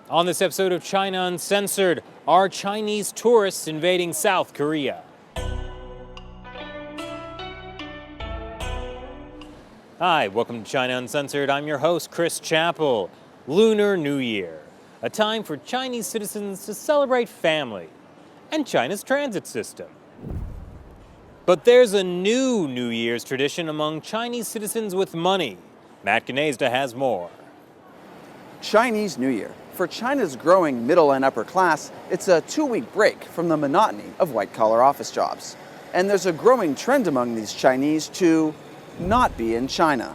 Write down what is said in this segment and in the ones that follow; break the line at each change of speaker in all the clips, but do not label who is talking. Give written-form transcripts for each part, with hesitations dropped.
On this episode of China Uncensored, are Chinese tourists invading South Korea? Hi, welcome to China Uncensored. I'm your host, Chris Chappell. Lunar New Year, a time for Chinese citizens to celebrate family and China's transit system. But there's a new New Year's tradition among Chinese citizens with money. Matt Gnezda has more.
Chinese New Year. For China's growing middle and upper class, it's a 2-week break from the monotony of white-collar office jobs. And there's a growing trend among these Chinese to not be in China.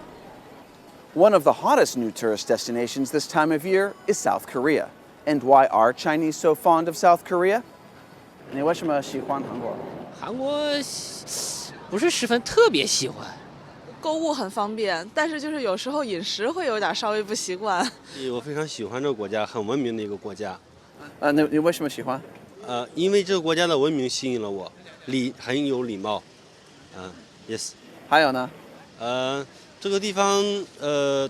One of the hottest new tourist destinations this time of year is South Korea. And why are Chinese so fond of South Korea? 你为什么喜欢韩国？
韩国不是十分特别喜欢。
购物很方便，但是就是有时候饮食会有点稍微不习惯。
我非常喜欢这个国家，很文明的一个国家。
你为什么喜欢？
因为这个国家的文明吸引了我，很有礼貌。yes。
还有呢？
这个地方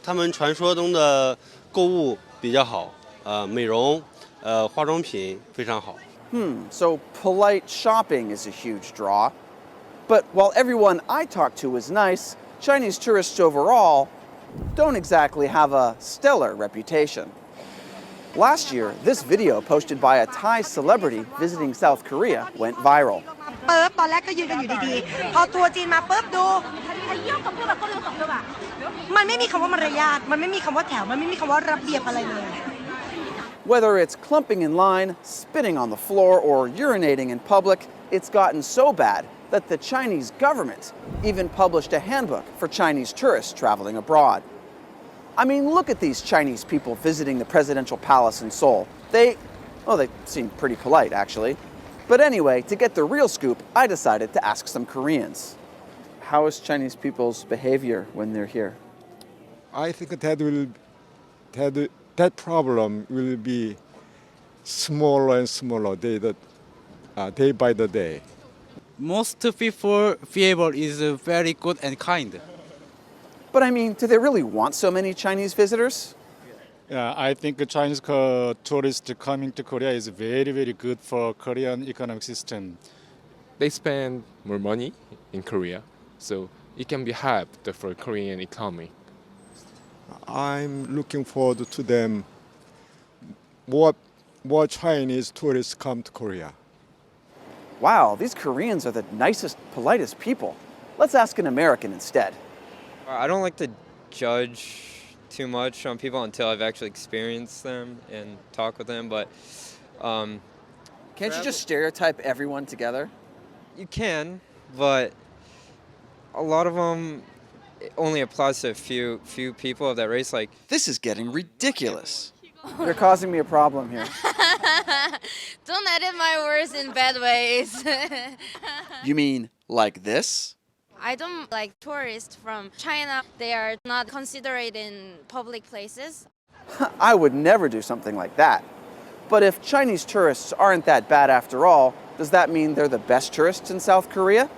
他们传说中的购物比较好，美容，化妆品非常好。
So polite shopping is a huge draw. But while everyone I talk to is nice, Chinese tourists overall don't exactly have a stellar reputation. Last year, this video posted by a Thai celebrity visiting South Korea went viral.
ตอนแรกก็ยืนกันอยู่ดีๆพอทัวร์จีนมาปุ๊บดูมันไม่มีคำว่ามารยาทมันไม่มีคำว่าแถวมันไม่มีคำว่าระเบียบอะไรเลย
Whether it's clumping in line, spitting on the floor, or urinating in public, it's gotten so bad that the Chinese government even published a handbook for Chinese tourists traveling abroad. I mean, look at these Chinese people visiting the presidential palace in Seoul. They seem pretty polite, actually. But anyway, to get the real scoop, I decided to ask some Koreans. How is Chinese people's behavior when they're here?
I think that problem will be smaller and smaller day by the day.
Most people behavior is very good and kind.
But I mean, do they really want so many Chinese visitors?
Yeah, I think Chinese tourists coming to Korea is very, very good for Korean economic system.
They spend more money in Korea, so it can be helped for Korean economy.
I'm looking forward to them. More Chinese tourists come to Korea.
Wow, these Koreans are the nicest, politest people. Let's ask an American instead.
I don't like to judge too much on people until I've actually experienced them and talk with them, but
can't you just stereotype everyone together?
You can, but a lot of them only applies to a few people of that race. Like,
this is getting ridiculous. You're causing me a problem here.
Don't edit my words in bad ways.
You mean like this?
I don't like tourists from China. They are not considered in public places.
I would never do something like that. But if Chinese tourists aren't that bad after all, does that mean they're the best tourists in South Korea?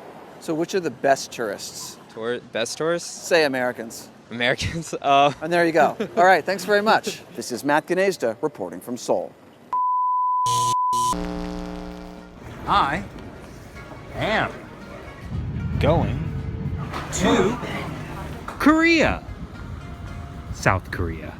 So which are the best tourists?
Best tourists?
Say Americans.
Americans?
And there you go. All right, thanks very much. This is Matt Gnezda reporting from Seoul.
I am going to Korea. South Korea.